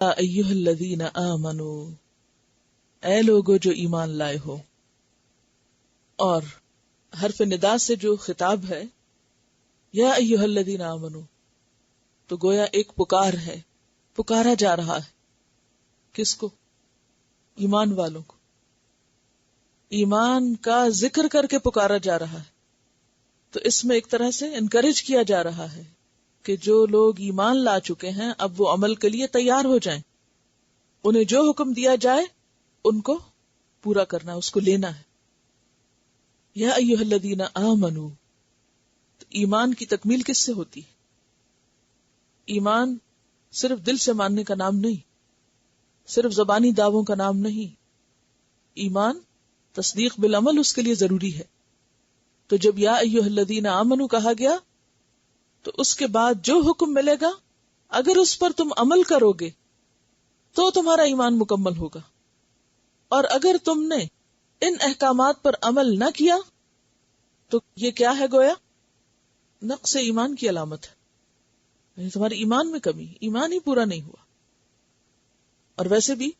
ایھا الذین آمنوا، اے لوگو جو ایمان لائے ہو. اور حرف ندا سے جو خطاب ہے یا ایھا الذین آمنوا، تو گویا ایک پکار ہے، پکارا جا رہا ہے. کس کو؟ ایمان والوں کو. ایمان کا ذکر کر کے پکارا جا رہا ہے. تو اس میں ایک طرح سے انکریج کیا جا رہا ہے کہ جو لوگ ایمان لا چکے ہیں اب وہ عمل کے لیے تیار ہو جائیں. انہیں جو حکم دیا جائے ان کو پورا کرنا، اس کو لینا ہے. یا ایھا الذین آمنوا، تو ایمان کی تکمیل کس سے ہوتی ہے؟ ایمان صرف دل سے ماننے کا نام نہیں، صرف زبانی دعووں کا نام نہیں. ایمان تصدیق بالعمل اس کے لیے ضروری ہے. تو جب یا ایھا الذین آمنوا کہا گیا تو اس کے بعد جو حکم ملے گا اگر اس پر تم عمل کرو گے تو تمہارا ایمان مکمل ہوگا، اور اگر تم نے ان احکامات پر عمل نہ کیا تو یہ کیا ہے؟ گویا نقص ایمان کی علامت ہے. یعنی تمہارے ایمان میں کمی، ایمان ہی پورا نہیں ہوا. اور ویسے بھی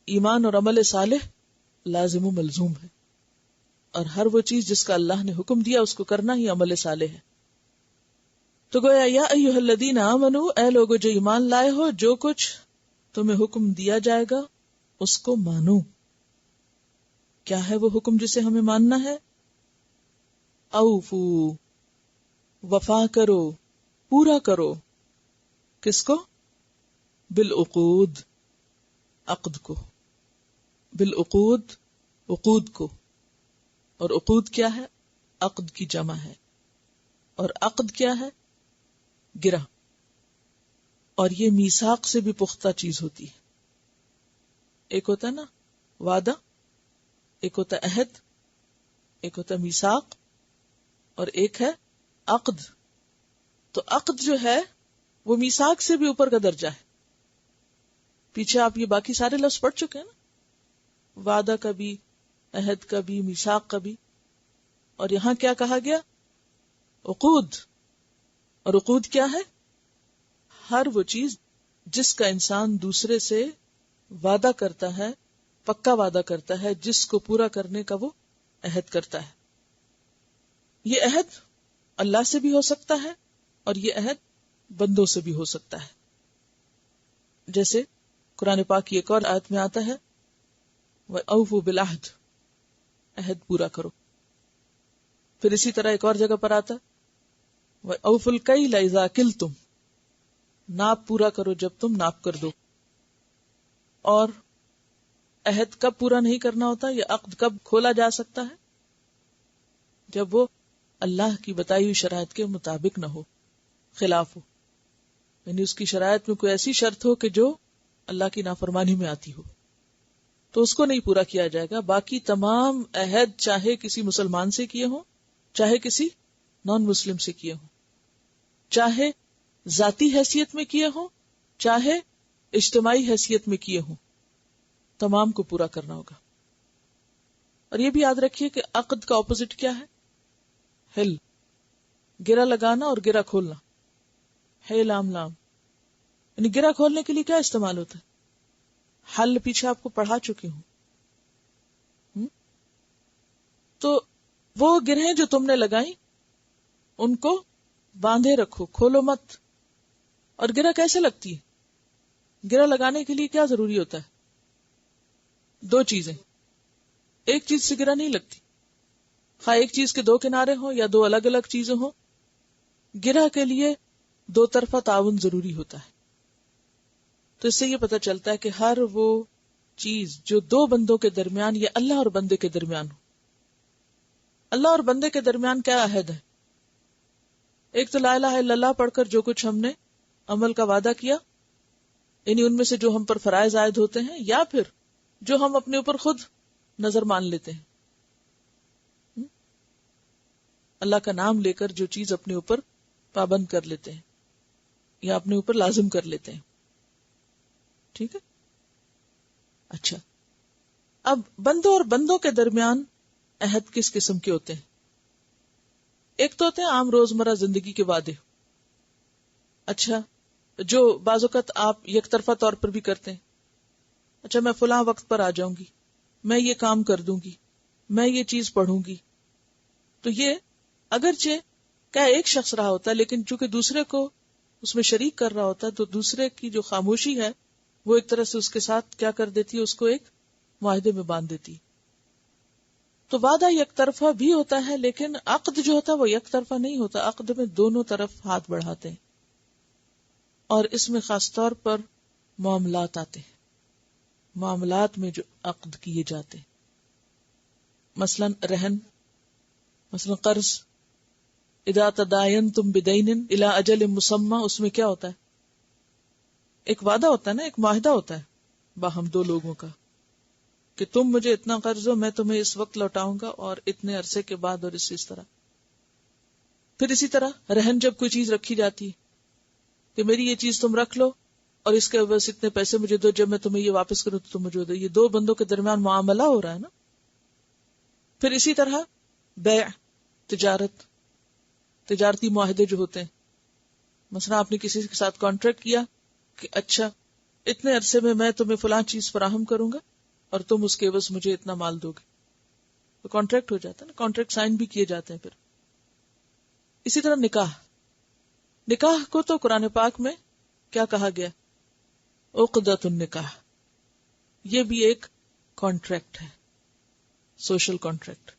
ایمان اور عمل صالح لازم و ملزوم ہے، اور ہر وہ چیز جس کا اللہ نے حکم دیا اس کو کرنا ہی عمل صالح ہے. تو گویا یا ایھا الذین آمنوا، اے لوگو جو ایمان لائے ہو، جو کچھ تمہیں حکم دیا جائے گا اس کو مانو. کیا ہے وہ حکم جسے ہمیں ماننا ہے؟ اوفو، وفا کرو، پورا کرو. کس کو؟ بالعقود، عقد کو. بالعقود، عقود کو. اور عقود کیا ہے؟ عقد کی جمع ہے. اور عقد کیا ہے؟ گرہ. اور یہ میثاق سے بھی پختہ چیز ہوتی ہے. ایک ہوتا ہے نا وعدہ، ایک ہوتا ہے عہد، ایک ہوتا ہے میثاق، اور ایک ہے عقد. تو عقد جو ہے وہ میثاق سے بھی اوپر کا درجہ ہے. پیچھے آپ یہ باقی سارے لفظ پڑھ چکے ہیں نا، وعدہ کا بھی، عہد کا بھی، میثاق کا بھی. اور یہاں کیا کہا گیا؟ عقود. اور عقود کیا ہے؟ ہر وہ چیز جس کا انسان دوسرے سے وعدہ کرتا ہے، پکا وعدہ کرتا ہے، جس کو پورا کرنے کا وہ عہد کرتا ہے. یہ عہد اللہ سے بھی ہو سکتا ہے اور یہ عہد بندوں سے بھی ہو سکتا ہے. جیسے قرآن پاک کی ایک اور آیت میں آتا ہے وَأَوْفُوا بِالْعَهْدِ، عہد پورا کرو. پھر اسی طرح ایک اور جگہ پر آتا ہے وَأَوْفُوا الْكَيْلَ إِذَا كِلْتُمْ، ناپ پورا کرو جب تم ناپ کر دو. اور عہد کب پورا نہیں کرنا ہوتا، یہ عقد کب کھولا جا سکتا ہے؟ جب وہ اللہ کی بتائی ہوئی شرائط کے مطابق نہ ہو، خلاف ہو. یعنی اس کی شرائط میں کوئی ایسی شرط ہو کہ جو اللہ کی نافرمانی میں آتی ہو، تو اس کو نہیں پورا کیا جائے گا. باقی تمام عہد چاہے کسی مسلمان سے کیے ہوں، چاہے کسی نان مسلم سے کیے ہوں، چاہے ذاتی حیثیت میں کیے ہوں، چاہے اجتماعی حیثیت میں کیے ہوں، تمام کو پورا کرنا ہوگا. اور یہ بھی یاد رکھیے کہ عقد کا اپوزٹ کیا ہے؟ حل. گرہ لگانا اور گرہ کھولنا. ہے لام لام، یعنی گرہ کھولنے کے لیے کیا استعمال ہوتا ہے؟ حل پیچھے آپ کو پڑھا چکی ہوں. تو وہ گرہیں جو تم نے لگائیں ان کو باندھے رکھو، کھولو مت. اور گرہ کیسے لگتی ہے؟ گرہ لگانے کے لیے کیا ضروری ہوتا ہے؟ دو چیزیں. ایک چیز سے گرہ نہیں لگتی، خواہ ایک چیز کے دو کنارے ہوں یا دو الگ الگ چیزیں ہوں. گرہ کے لیے دو طرفہ تعاون ضروری ہوتا ہے. تو اس سے یہ پتہ چلتا ہے کہ ہر وہ چیز جو دو بندوں کے درمیان یا اللہ اور بندے کے درمیان ہو. اللہ اور بندے کے درمیان کیا عہد ہے؟ ایک تو لا الہ الا اللہ پڑھ کر جو کچھ ہم نے عمل کا وعدہ کیا، یعنی ان میں سے جو ہم پر فرائض عائد ہوتے ہیں، یا پھر جو ہم اپنے اوپر خود نظر مان لیتے ہیں. اللہ کا نام لے کر جو چیز اپنے اوپر پابند کر لیتے ہیں یا اپنے اوپر لازم کر لیتے ہیں. ٹھیک ہے. اچھا، اب بندوں اور بندوں کے درمیان عہد کس قسم کے ہوتے ہیں؟ ایک تو ہوتے ہیں عام روزمرہ زندگی کے وعدے. اچھا، جو بعض اوقات آپ یک طرفہ طور پر بھی کرتے ہیں. اچھا میں فلاں وقت پر آ جاؤں گی، میں یہ کام کر دوں گی، میں یہ چیز پڑھوں گی. تو یہ اگرچہ کیا ایک شخص رہا ہوتا ہے، لیکن چونکہ دوسرے کو اس میں شریک کر رہا ہوتا ہے تو دوسرے کی جو خاموشی ہے وہ ایک طرح سے اس کے ساتھ کیا کر دیتی ہے، اس کو ایک معاہدے میں باندھ دیتی. تو وعدہ یک طرفہ بھی ہوتا ہے، لیکن عقد جو ہوتا ہے وہ یک طرفہ نہیں ہوتا. عقد میں دونوں طرف ہاتھ بڑھاتے ہیں، اور اس میں خاص طور پر معاملات آتے ہیں. معاملات میں جو عقد کیے جاتے ہیں، مثلا رہن، مثلا قرض. اذا تداینتم بدین الی اجل مسمی، اس میں کیا ہوتا ہے؟ ایک وعدہ ہوتا ہے نا، ایک معاہدہ ہوتا ہے باہم دو لوگوں کا کہ تم مجھے اتنا قرض ہو، میں تمہیں اس وقت لوٹاؤں گا اور اتنے عرصے کے بعد، اور اس طرح. پھر اسی طرح رہن جب کوئی چیز رکھی جاتی ہے کہ میری یہ چیز تم رکھ لو اور اس کے عوض اتنے پیسے مجھے دو، جب میں تمہیں یہ واپس کروں تو تم مجھے دو. یہ دو بندوں کے درمیان معاملہ ہو رہا ہے نا. پھر اسی طرح بیع، تجارتی معاہدے جو ہوتے ہیں، مثلا آپ نے کسی کے ساتھ کانٹریکٹ کیا کہ اچھا اتنے عرصے میں تمہیں فلاں چیز فراہم کروں گا اور تم اس کے عوض مجھے اتنا مال دو گے، تو کانٹریکٹ ہو جاتا ہے نا. کانٹریکٹ سائن بھی کیے جاتے ہیں. پھر اسی طرح نکاح کو تو قرآن پاک میں کیا کہا گیا؟ عقدۃ النکاح. یہ بھی ایک کانٹریکٹ ہے، سوشل کانٹریکٹ،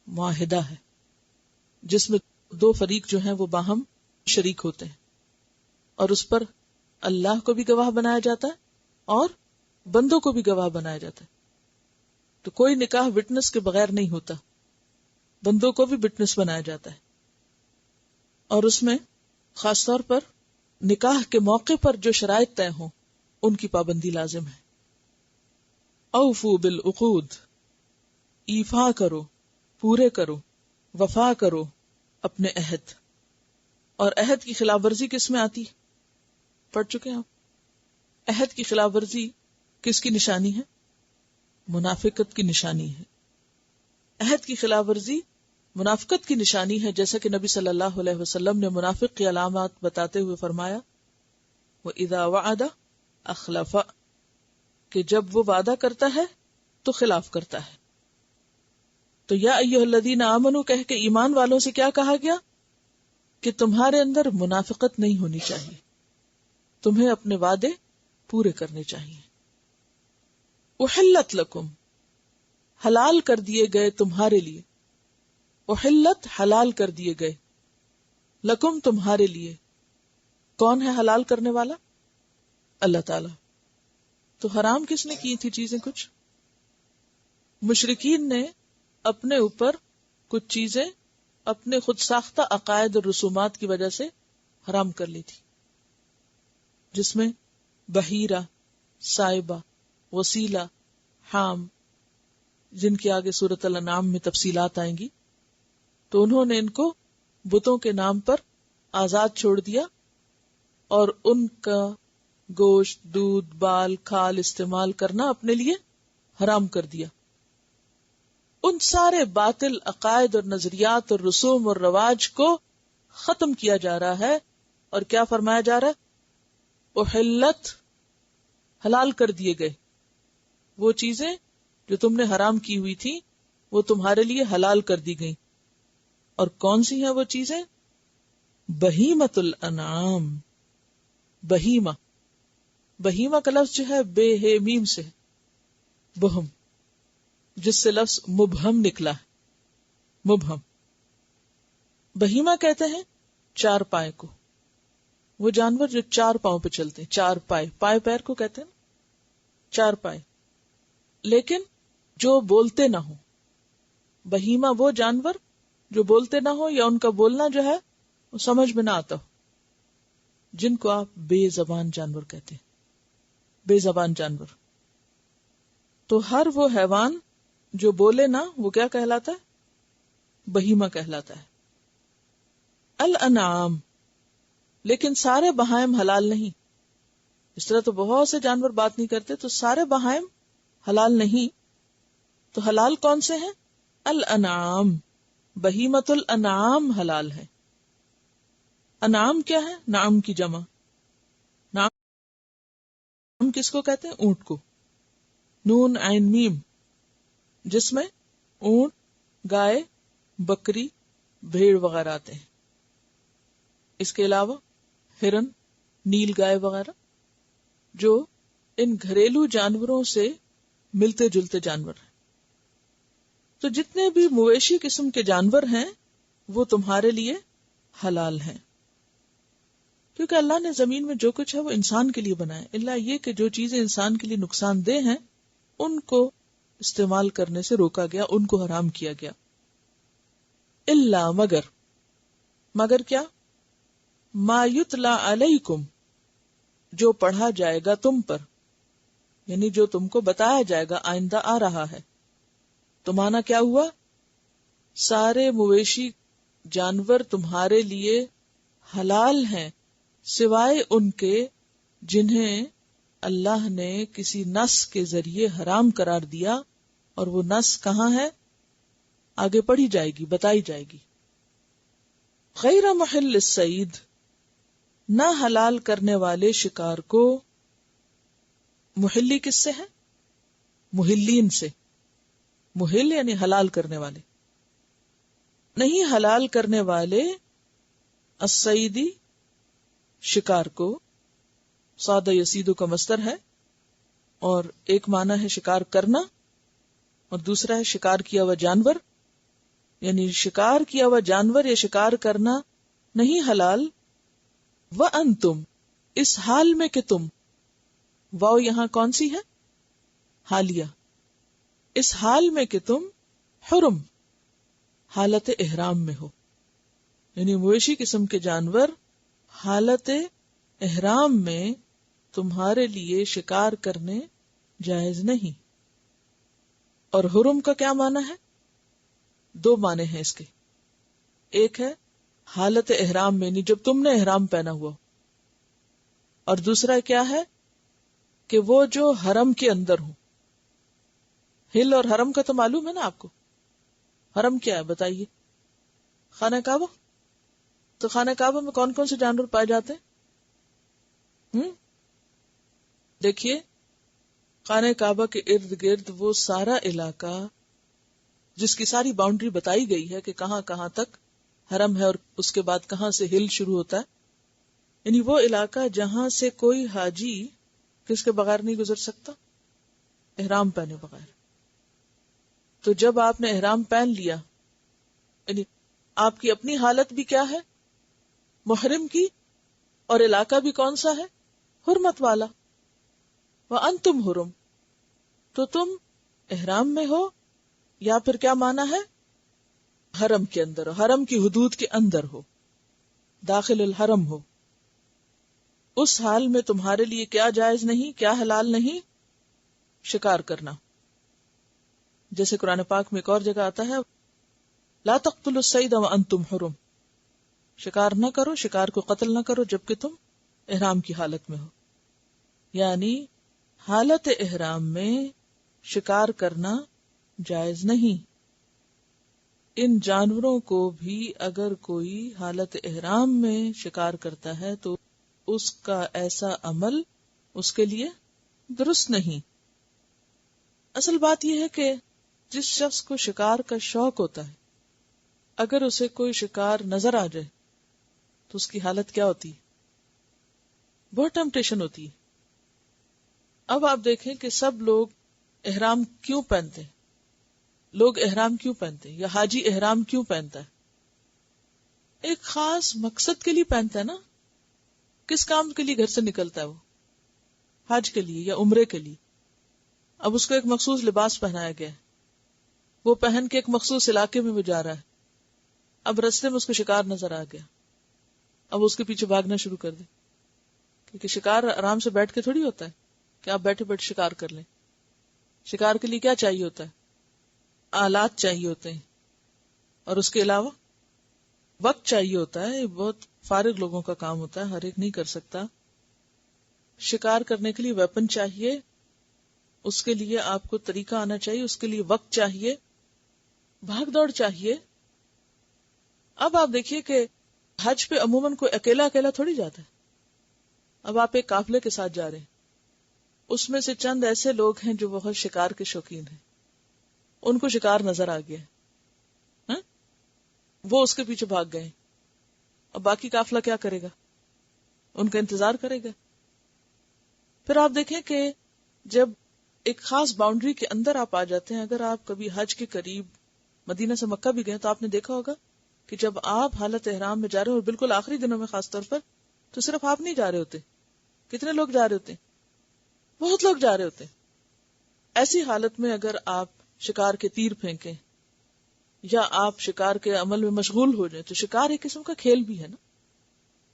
معاہدہ ہے، جس میں دو فریق جو ہیں وہ باہم شریک ہوتے ہیں، اور اس پر اللہ کو بھی گواہ بنایا جاتا ہے اور بندوں کو بھی گواہ بنایا جاتا ہے. تو کوئی نکاح وٹنس کے بغیر نہیں ہوتا، بندوں کو بھی وٹنس بنایا جاتا ہے. اور اس میں خاص طور پر نکاح کے موقع پر جو شرائط طے ہوں ان کی پابندی لازم ہے. اوفو بالعقود، ایفا کرو، پورے کرو، وفا کرو اپنے عہد. اور عہد کی خلاف ورزی کس میں آتی؟ پڑھ چکے ہیں آپ. عہد کی خلاف ورزی کس کی نشانی ہے؟ منافقت کی نشانی ہے. عہد کی خلاف ورزی منافقت کی نشانی ہے، جیسا کہ نبی صلی اللہ علیہ وسلم نے منافق کی علامات بتاتے ہوئے فرمایا وَإِذَا وَعَدَ أَخْلَفَ، کہ جب وہ وعدہ کرتا ہے تو خلاف کرتا ہے. تو یا ایھا الذین آمنوا کہہ کے ایمان والوں سے کیا کہا گیا؟ کہ تمہارے اندر منافقت نہیں ہونی چاہیے، تمہیں اپنے وعدے پورے کرنے چاہیے. احلت لکم، حلال کر دیے گئے تمہارے لیے. احلت، حلال کر دیے گئے، لکم، تمہارے لیے. کون ہے حلال کرنے والا؟ اللہ تعالی. تو حرام کس نے کی تھی چیزیں؟ کچھ مشرکین نے اپنے اوپر کچھ چیزیں اپنے خود ساختہ عقائد اور رسومات کی وجہ سے حرام کر لی تھی، جس میں بحیرہ، سائبہ، وسیلہ، حام، جن کی آگے سورۃ الانعام میں تفصیلات آئیں گی. تو انہوں نے ان کو بتوں کے نام پر آزاد چھوڑ دیا اور ان کا گوشت، دودھ، بال، کھال استعمال کرنا اپنے لیے حرام کر دیا. ان سارے باطل عقائد اور نظریات اور رسوم اور رواج کو ختم کیا جا رہا ہے، اور کیا فرمایا جا رہا ہے؟ احلت، حلال کر دیے گئے. وہ چیزیں جو تم نے حرام کی ہوئی تھی وہ تمہارے لیے حلال کر دی گئیں. اور کون سی ہیں وہ چیزیں؟ بہیمۃ الانعام. بہیمہ کا لفظ جو ہے بے ہے میم سے بہم، جس سے لفظ مبہم نکلا ہے. مبہم، بہیمہ کہتے ہیں چار پائے کو، وہ جانور جو چار پاؤں پہ چلتے ہیں، چار پائے پیر کو کہتے ہیں نا، چار پائے، لیکن جو بولتے نہ ہو. بہیمہ وہ جانور جو بولتے نہ ہو یا ان کا بولنا جو ہے وہ سمجھ میں نہ آتا ہو، جن کو آپ بے زبان جانور کہتے ہیں. بے زبان جانور. تو ہر وہ حیوان جو بولے نہ وہ کیا کہلاتا ہے؟ بہیمہ کہلاتا ہے. الانعام، لیکن سارے بہائم حلال نہیں. اس طرح تو بہت سے جانور بات نہیں کرتے، تو سارے بہائم حلال نہیں. تو حلال کون سے ہیں؟ الانعام. بہیمۃ الانعام حلال ہے. انعام کیا ہے؟ نعم کی جمع. کس کو کہتے ہیں؟ اونٹ کو. نون عین میم، جس میں اونٹ، گائے، بکری، بھیڑ وغیرہ آتے ہیں. اس کے علاوہ ہرن، نیل گائے وغیرہ، جو ان گھریلو جانوروں سے ملتے جلتے جانور ہیں. تو جتنے بھی مویشی قسم کے جانور ہیں وہ تمہارے لیے حلال ہیں، کیونکہ اللہ نے زمین میں جو کچھ ہے وہ انسان کے لیے بنایا، اللہ یہ کہ جو چیزیں انسان کے لیے نقصان دہ ہیں ان کو استعمال کرنے سے روکا گیا، ان کو حرام کیا گیا. اللہ مگر کیا؟ ما یتلا علیکم، جو پڑھا جائے گا تم پر، یعنی جو تم کو بتایا جائے گا آئندہ آ رہا ہے. تو مانا کیا ہوا؟ سارے مویشی جانور تمہارے لیے حلال ہیں سوائے ان کے جنہیں اللہ نے کسی نص کے ذریعے حرام قرار دیا، اور وہ نص کہاں ہے آگے پڑھی جائے گی، بتائی جائے گی. غیر محل الصید، نہ حلال کرنے والے شکار کو. محلی کس سے ہے؟ محلین سے. محل یعنی حلال کرنے والے. نہیں حلال کرنے والے الصیدی شکار کو. صاد یسیدو کا مصدر ہے، اور ایک معنی ہے شکار کرنا اور دوسرا ہے شکار کیا ہوا جانور. یعنی شکار کیا ہوا جانور یا شکار کرنا نہیں حلال. وَأَنْتُمْ، اس حال میں کہ تم، واو یہاں کون سی ہے؟ حالیہ. اس حال میں کہ تم حرم، حالت احرام میں ہو. یعنی مویشی قسم کے جانور حالت احرام میں تمہارے لیے شکار کرنے جائز نہیں. اور حرم کا کیا معنی ہے؟ دو معنی ہیں اس کے. ایک ہے حالت احرام میں، یعنی جب تم نے احرام پہنا ہوا، اور دوسرا کیا ہے کہ وہ جو حرم کے اندر ہو. ہل اور حرم کا تو معلوم ہے نا آپ کو. حرم کیا ہے بتائیے؟ خانہ کعبہ. تو خانہ کعبہ میں کون کون سے جانور پائے جاتے ہیں؟ دیکھیے، خانہ کعبہ کے ارد گرد وہ سارا علاقہ جس کی ساری باؤنڈری بتائی گئی ہے کہ کہاں کہاں تک حرم ہے اور اس کے بعد کہاں سے ہل شروع ہوتا ہے. یعنی وہ علاقہ جہاں سے کوئی حاجی کس کے بغیر نہیں گزر سکتا، احرام پہنے بغیر. تو جب آپ نے احرام پہن لیا، یعنی آپ کی اپنی حالت بھی کیا ہے؟ محرم کی، اور علاقہ بھی کون سا ہے؟ حرمت والا. وَأَنْتُمْ حرم، تو تم احرام میں ہو، یا پھر کیا معنی ہے؟ حرم کے اندر ہو، حرم کی حدود کے اندر ہو، داخل الحرم ہو. اس حال میں تمہارے لیے کیا جائز نہیں، کیا حلال نہیں؟ شکار کرنا. جیسے قرآن پاک میں ایک اور جگہ آتا ہے لا تقتلوا الصید وانتم حرم، شکار نہ کرو، شکار کو قتل نہ کرو جبکہ تم احرام کی حالت میں ہو. یعنی حالت احرام میں شکار کرنا جائز نہیں. ان جانوروں کو بھی اگر کوئی حالت احرام میں شکار کرتا ہے تو اس کا ایسا عمل اس کے لیے درست نہیں. اصل بات یہ ہے کہ جس شخص کو شکار کا شوق ہوتا ہے، اگر اسے کوئی شکار نظر آ جائے تو اس کی حالت کیا ہوتی ہے؟ بہت ٹیمپٹیشن ہوتی ہے. اب آپ دیکھیں کہ سب لوگ احرام کیوں پہنتے ہیں؟ لوگ احرام کیوں پہنتے ہیں یا حاجی احرام کیوں پہنتا ہے؟ ایک خاص مقصد کے لیے پہنتا ہے نا. کس کام کے لیے گھر سے نکلتا ہے وہ؟ حج کے لیے یا عمرے کے لیے. اب اس کو ایک مخصوص لباس پہنایا گیا ہے، وہ پہن کے ایک مخصوص علاقے میں وہ جا رہا ہے. اب رستے میں اس کو شکار نظر آ گیا، اب اس کے پیچھے بھاگنا شروع کر دے، کیونکہ شکار آرام سے بیٹھ کے تھوڑی ہوتا ہے کہ آپ بیٹھے بیٹھے شکار کر لیں. شکار کے لیے کیا چاہیے ہوتا ہے؟ آلات چاہیے ہوتے ہیں، اور اس کے علاوہ وقت چاہیے ہوتا ہے. یہ بہت فارغ لوگوں کا کام ہوتا ہے، ہر ایک نہیں کر سکتا. شکار کرنے کے لیے ویپن چاہیے، اس کے لیے آپ کو طریقہ آنا چاہیے، اس کے لیے وقت چاہیے، بھاگ دوڑ چاہیے. اب آپ دیکھیے کہ حج پہ عموماً کوئی اکیلا اکیلا تھوڑی جاتا ہے. اب آپ ایک قافلے کے ساتھ جا رہے ہیں، اس میں سے چند ایسے لوگ ہیں جو بہت شکار کے شوقین ہیں، ان کو شکار نظر آ گیا، وہ اس کے پیچھے بھاگ گئے، اب باقی قافلہ کیا کرے گا؟ ان کا انتظار کرے گا۔ پھر آپ دیکھیں کہ جب ایک خاص باؤنڈری کے اندر آپ آ جاتے ہیں، اگر آپ کبھی حج کے قریب مدینہ سے مکہ بھی گئے تو آپ نے دیکھا ہوگا کہ جب آپ حالت احرام میں جا رہے ہو، اور بالکل آخری دنوں میں خاص طور پر، تو صرف آپ نہیں جا رہے ہوتے، کتنے لوگ جا رہے ہوتے؟ بہت لوگ جا رہے ہوتے۔ ایسی حالت میں اگر آپ شکار کے تیر پھینکیں یا آپ شکار کے عمل میں مشغول ہو جائیں، تو شکار ایک قسم کا کھیل بھی ہے نا،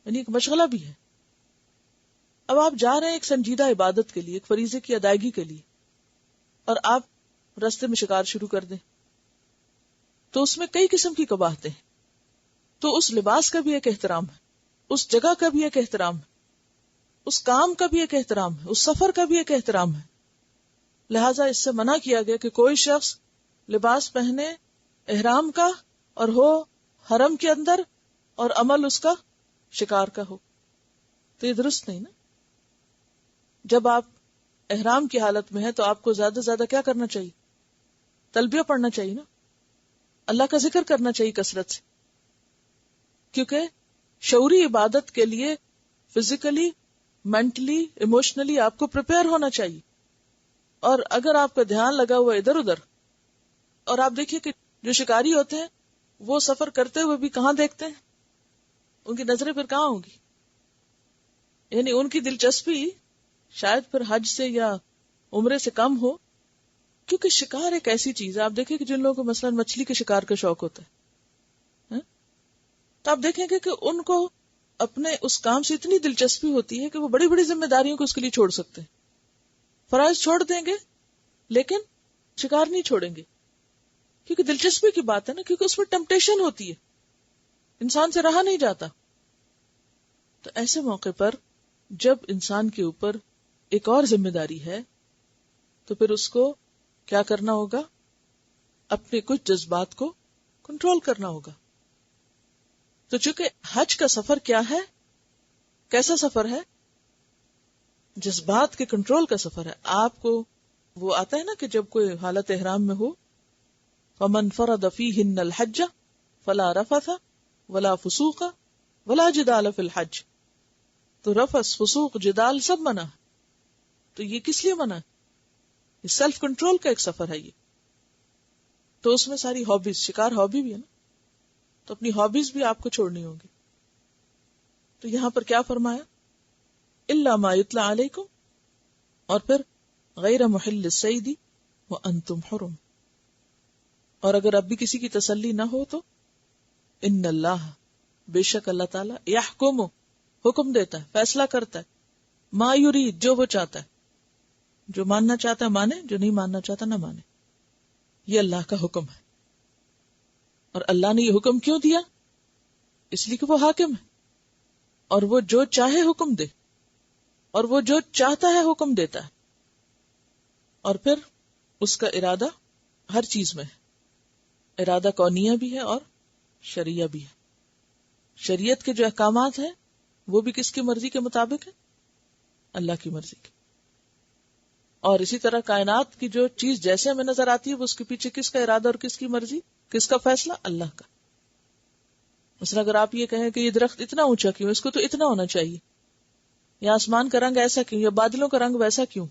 یعنی ایک مشغلہ بھی ہے۔ اب آپ جا رہے ہیں ایک سنجیدہ عبادت کے لیے، ایک فریضے کی ادائیگی کے لیے، اور آپ راستے میں شکار شروع کر دیں تو اس میں کئی قسم کی قباحتیں ہیں۔ تو اس لباس کا بھی ایک احترام ہے، اس جگہ کا بھی ایک احترام ہے، اس کام کا بھی ایک احترام ہے، اس سفر کا بھی ایک احترام ہے۔ لہٰذا اس سے منع کیا گیا کہ کوئی شخص لباس پہنے احرام کا اور ہو حرم کے اندر اور عمل اس کا شکار کا ہو، تو یہ درست نہیں نا۔ جب آپ احرام کی حالت میں ہیں تو آپ کو زیادہ سے زیادہ کیا کرنا چاہیے؟ تلبیہ پڑھنا چاہیے نا، اللہ کا ذکر کرنا چاہیے کثرت سے، کیونکہ شعوری عبادت کے لیے فزیکلی، مینٹلی، ایموشنلی آپ کو پریپیئر ہونا چاہیے۔ اور اگر آپ کا دھیان لگا ہوا ادھر ادھر، اور آپ دیکھیے کہ جو شکاری ہوتے ہیں وہ سفر کرتے ہوئے بھی کہاں دیکھتے ہیں؟ ان کی نظریں پھر کہاں ہوں گی؟ یعنی ان کی دلچسپی شاید پھر حج سے یا عمرے سے کم ہو، کیونکہ شکار ایک ایسی چیز ہے۔ آپ دیکھیں کہ جن لوگوں کو مثلا مچھلی کے شکار کا شوق ہوتا ہے، تو آپ دیکھیں گے کہ ان کو اپنے اس کام سے اتنی دلچسپی ہوتی ہے کہ وہ بڑی بڑی ذمہ داریوں کو اس کے لیے چھوڑ سکتے ہیں، فرائض چھوڑ دیں گے لیکن شکار نہیں چھوڑیں گے، کیونکہ دلچسپی کی بات ہے نا، کیونکہ اس میں ٹیمپٹیشن ہوتی ہے، انسان سے رہا نہیں جاتا۔ تو ایسے موقع پر جب انسان کے اوپر ایک اور ذمہ داری ہے تو پھر اس کو کیا کرنا ہوگا؟ اپنے کچھ جذبات کو کنٹرول کرنا ہوگا۔ تو چونکہ حج کا سفر کیا ہے، کیسا سفر ہے؟ جذبات کے کنٹرول کا سفر ہے۔ آپ کو وہ آتا ہے نا کہ جب کوئی حالت احرام میں ہو، فَمَنْ فَرَضَ فِيهِنَّ الْحَجَّ فَلَا رَفَثَ وَلَا فُسُوقَ وَلَا جِدَالَ فِي الْحَجِّ۔ تو رفث، فسوق، جدال سب منع ہے۔ تو یہ کس لیے منع ہے؟ یہ سیلف کنٹرول کا ایک سفر ہے یہ۔ تو اس میں ساری ہابیز، شکار ہابی بھی ہے نا، تو اپنی ہابیز بھی آپ کو چھوڑنی ہوں گی۔ تو یہاں پر کیا فرمایا؟ الا ما یتلی علیکم، اور پھر غیر محل الصید وانتم حرم، اور اگر اب بھی کسی کی تسلی نہ ہو تو ان اللہ، بے شک اللہ تعالی، یحکم، حکم دیتا ہے، فیصلہ کرتا ہے، ما یرید، جو وہ چاہتا ہے، جو ماننا چاہتا ہے مانے، جو نہیں ماننا چاہتا نہ مانے۔ یہ اللہ کا حکم ہے، اور اللہ نے یہ حکم کیوں دیا؟ اس لیے کہ وہ حاکم ہے، اور وہ جو چاہے حکم دے، اور وہ جو چاہتا ہے حکم دیتا ہے، اور پھر اس کا ارادہ ہر چیز میں ہے، ارادہ کونیہ بھی ہے اور شرعیہ بھی ہے۔ شریعت کے جو احکامات ہیں وہ بھی کس کی مرضی کے مطابق ہے؟ اللہ کی مرضی کی۔ اور اسی طرح کائنات کی جو چیز جیسے ہمیں نظر آتی ہے وہ اس کے پیچھے کس کا ارادہ اور کس کی مرضی، کس کا فیصلہ؟ اللہ کا۔ مثلا اگر آپ یہ کہیں کہ یہ درخت اتنا اونچا کیوں، اس کو تو اتنا ہونا چاہیے، یا آسمان کا رنگ ایسا کیوں، یا بادلوں کا رنگ ویسا کیوں،